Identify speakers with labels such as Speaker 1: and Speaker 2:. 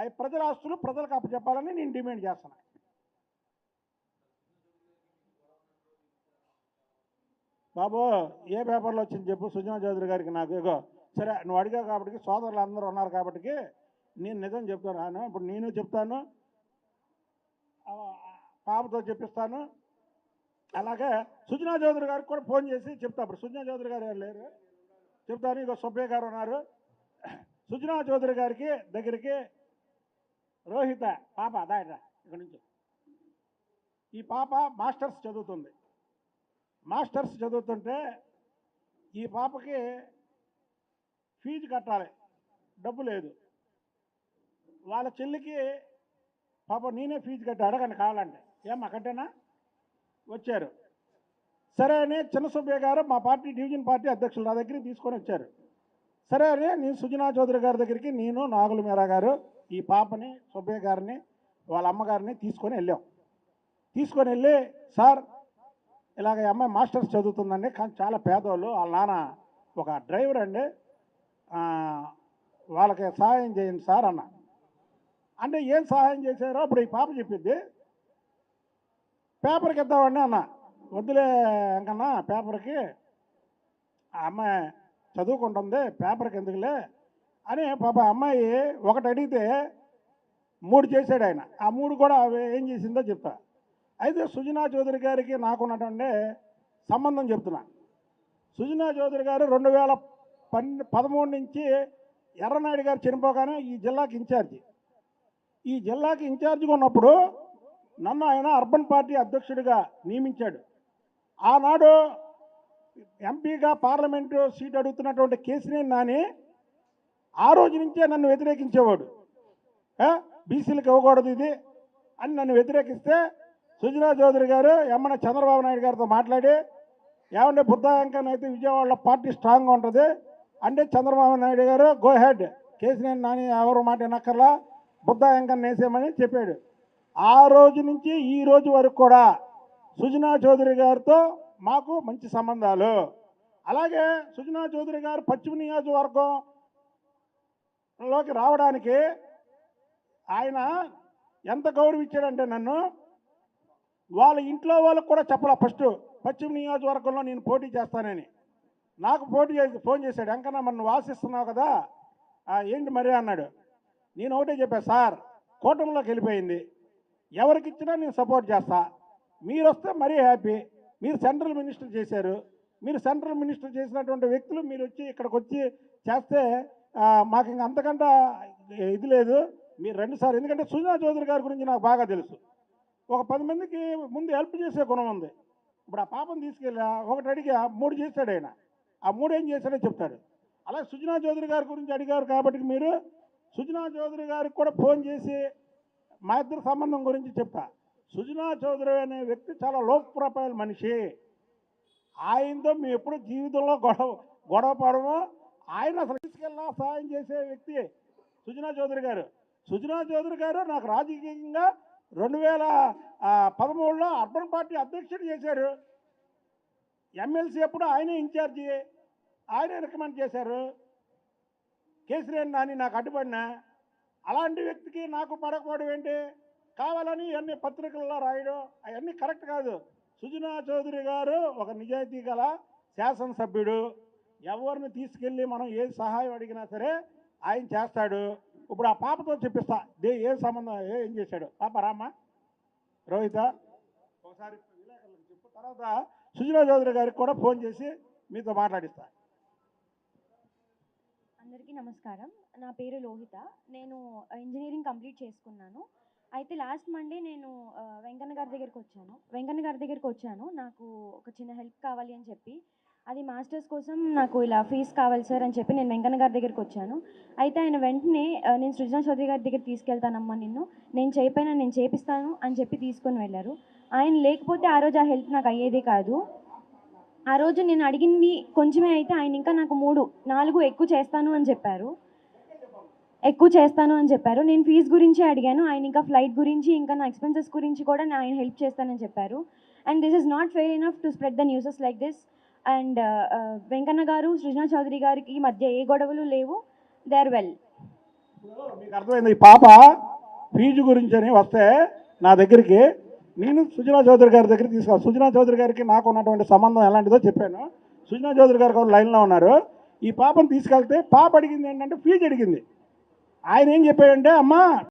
Speaker 1: అవి ప్రజల ఆస్తులు ప్రజలకు అప్పచెప్పాలని నేను డిమాండ్ చేస్తున్నాను. బాబు ఏ పేపర్లో వచ్చింది చెప్పు. సుజనా చౌదరి గారికి నాకు ఇగో సరే నువ్వు అడిగావు కాబట్టి సోదరులు అందరూ ఉన్నారు కాబట్టి నేను నిజం చెప్తాను. ఇప్పుడు నేను చెప్తాను, పాపతో చెప్పిస్తాను. అలాగే సుజనా చౌదరి గారికి కూడా ఫోన్ చేసి చెప్తా. ఇప్పుడు సుజనా చౌదరి గారు లేరు, చెప్తాను. ఇగో సుబ్బయ్య గారు ఉన్నారు. సుజనా చౌదరి గారికి దగ్గరికి రోహిత పాప దాయట ఇక్కడ నుంచి. ఈ పాప మాస్టర్స్ చదువుతుంది. మాస్టర్స్ చదువుతుంటే ఈ పాపకి ఫీజు కట్టాలి, డబ్బు లేదు. వాళ్ళ చెల్లికి పాప నేనే ఫీజు కట్టి అడగండి కావాలంటే, ఏమ్మా కట్టేనా వచ్చారు. సరే అని చిన్న సుబ్బయ్య గారు మా పార్టీ డివిజన్ పార్టీ అధ్యక్షులు నా దగ్గరికి తీసుకొని వచ్చారు. సరే అని నేను సుజనా చౌదరి గారి దగ్గరికి నేను నాగుల మీరా గారు ఈ పాపని సుబ్బయ్య గారిని వాళ్ళ అమ్మగారిని తీసుకొని వెళ్ళాం. తీసుకొని వెళ్ళి సార్ ఇలాగ అమ్మాయి మాస్టర్స్ చదువుతుందండి, కానీ చాలా పేదవాళ్ళు, వాళ్ళ నాన్న ఒక డ్రైవర్ అండి, వాళ్ళకి సహాయం చేయండి సార్ అన్న. అంటే ఏం సహాయం చేశారో అప్పుడు ఈ పాప చెప్పింది, పేపర్కి ఇద్దామండి అన్న. వద్దులే ఇంకన్నా పేపర్కి, ఆ అమ్మాయి చదువుకుంటుంది పేపర్కి ఎందుకులే అని పాప అమ్మాయి ఒకటి అడిగితే 3 చేశాడు ఆయన. ఆ 3 కూడా ఏం చేసిందో చెప్తా. అయితే సుజనా చౌదరి గారికి నాకున్నటువంటి సంబంధం చెప్తున్నా. సుజనా చౌదరి గారు 2013 నుంచి ఎర్రనాయుడు గారు చనిపోగానే ఈ జిల్లాకి ఇన్ఛార్జి. ఈ జిల్లాకి ఇన్ఛార్జిగా ఉన్నప్పుడు నన్ను ఆయన అర్బన్ పార్టీ అధ్యక్షుడిగా నియమించాడు. ఆనాడు ఎంపీగా పార్లమెంటు సీట్ అడుగుతున్నటువంటి కేసినేని నాని ఆ రోజు నుంచే నన్ను వ్యతిరేకించేవాడు. బీసీలకు ఇవ్వకూడదు ఇది అని నన్ను వ్యతిరేకిస్తే సుజనా చౌదరి గారు ఎమ్మన చంద్రబాబు నాయుడు గారితో మాట్లాడి, ఏమంటే బుద్ధాయంకన్ అయితే విజయవాడలో పార్టీ స్ట్రాంగ్గా ఉంటుంది అంటే చంద్రబాబు నాయుడు గారు గో హెడ్, కేసినేని నాని ఎవరు మాట వినక్కర్లా, బుద్ధాయంకన్ వేసేయమని చెప్పాడు. ఆ రోజు నుంచి ఈ రోజు వరకు కూడా సుజనా చౌదరి గారితో మాకు మంచి సంబంధాలు. అలాగే సుజనా చౌదరి గారు పశ్చిమ నియోజకవర్గంలోకి రావడానికి ఆయన ఎంత గౌరవించాడంటే నన్ను వాళ్ళ ఇంట్లో వాళ్ళకు కూడా చెప్పాల. ఫస్ట్ పశ్చిమ నియోజకవర్గంలో నేను పోటీ చేస్తానని నాకు ఫోన్ చేశాడు. ఎంకన్నా మరి నువ్వు ఆశిస్తున్నావు కదా ఏంటి మరి అన్నాడు. నేను ఒకటే చెప్పాను, సార్ కూటమిలోకి వెళ్ళిపోయింది, ఎవరికి ఇచ్చినా నేను సపోర్ట్ చేస్తా, మీరు వస్తే మరీ హ్యాపీ. మీరు సెంట్రల్ మినిస్టర్ చేశారు, మీరు సెంట్రల్ మినిస్టర్ చేసినటువంటి వ్యక్తులు మీరు వచ్చి ఇక్కడికి వచ్చి చేస్తే మాకు ఇంక అంతకంటే ఇది లేదు, మీరు రండి సార్. ఎందుకంటే సుజనా చౌదరి గారి గురించి నాకు బాగా తెలుసు. ఒక 10 మందికి ముందు హెల్ప్ చేసే గుణం ఉంది. ఇప్పుడు ఆ పాపను తీసుకెళ్ళి ఒకటి అడిగి 3 చేశాడు ఆయన. ఆ 3 ఏం చేశాడో చెప్తాడు. అలాగే సుజనా చౌదరి గారి గురించి అడిగారు కాబట్టి మీరు సుజనా చౌదరి గారికి కూడా ఫోన్ చేసి మా ఇద్దరు సంబంధం గురించి చెప్తా. సుజనా చౌదరి అనే వ్యక్తి చాలా లో ప్రొఫైల్ మనిషి. ఆయనతో మేము ఎప్పుడు జీవితంలో గొడవ పడము. ఆయన అసలు తీసుకెళ్ళినా సహాయం చేసే వ్యక్తి సుజనా చౌదరి గారు. సుజనా చౌదరి గారు నాకు రాజకీయంగా 2013లో అర్బన్ పార్టీ అధ్యక్షుడు చేశారు. ఎమ్మెల్సీ అప్పుడు ఆయనే ఇన్ఛార్జి, ఆయనే రికమెండ్ చేశారు. కేసినేని నాని నాకు అడ్డుపడినా అలాంటి వ్యక్తికి నాకు పడకపోవడం ఏంటి? కావాలని ఇవన్నీ పత్రికల్లో రాయడం అవన్నీ కరెక్ట్ కాదు. సుజనా చౌదరి గారు ఒక నిజాయితీ గల శాసనసభ్యుడు. ఎవరిని తీసుకెళ్ళి మనం ఏ సహాయం అడిగినా సరే ఆయన చేస్తాడు. ఇప్పుడు ఆ పాపతో చెప్పిస్తా ఏ సంబంధం ఏం చేశాడు. పాప రామ్మా రోహిత ఒకసారి విలేకరులకు చెప్పు. తర్వాత సుజనా చౌదరి గారికి కూడా ఫోన్ చేసి మీతో మాట్లాడిస్తా.
Speaker 2: అందరికీ నమస్కారం. నా పేరు లోహిత. నేను ఇంజనీరింగ్ కంప్లీట్ చేసుకున్నాను. అయితే లాస్ట్ మండే నేను వెంకన్న గారి దగ్గరికి వచ్చాను. నాకు ఒక చిన్న హెల్ప్ కావాలి అని చెప్పి, అది మాస్టర్స్ కోసం నాకు ఇలా ఫీజు కావాలి సార్ అని చెప్పి నేను వెంకన్న గారి దగ్గరికి వచ్చాను. అయితే ఆయన వెంటనే నేను సృజనా చౌదరి గారి దగ్గర తీసుకెళ్తానమ్మా, నేను చేయకపోయినా నేను చేపిస్తాను అని చెప్పి తీసుకొని వెళ్ళారు. ఆయన లేకపోతే ఆ రోజు ఆ హెల్ప్ నాకు అయ్యేదే కాదు. ఆ రోజు నేను అడిగింది కొంచెమే అయితే ఆయన ఇంకా నాకు 3-4 ఎక్కువ చేస్తాను అని చెప్పారు. నేను ఫీజు గురించి అడిగాను, ఆయన ఇంకా ఫ్లైట్ గురించి ఇంకా నా ఎక్స్పెన్సెస్ గురించి కూడా ఆయన హెల్ప్ చేస్తానని చెప్పారు. And this is not fair enough to spread the newses like this. And Venkanna గారు సృజనా చౌదరి గారికి మధ్య ఏ గొడవలు లేవు. They are well.
Speaker 1: మీకు అర్థమైంది. ఈ పాప ఫీజు గురించి అని వస్తే నా దగ్గరికి, నేను సుజనా చౌదరి గారి దగ్గరికి తీసుకోవాలి. సుజనా చౌదరి గారికి నాకు ఉన్నటువంటి సంబంధం ఎలాంటిదో చెప్పాను. సుజనా చౌదరి గారు కూడా లైన్లో ఉన్నారు. ఈ పాపను తీసుకెళ్తే పాప అడిగింది ఏంటంటే ఫీజు అడిగింది. ఆయన ఏం చెప్పాడంటే, అమ్మా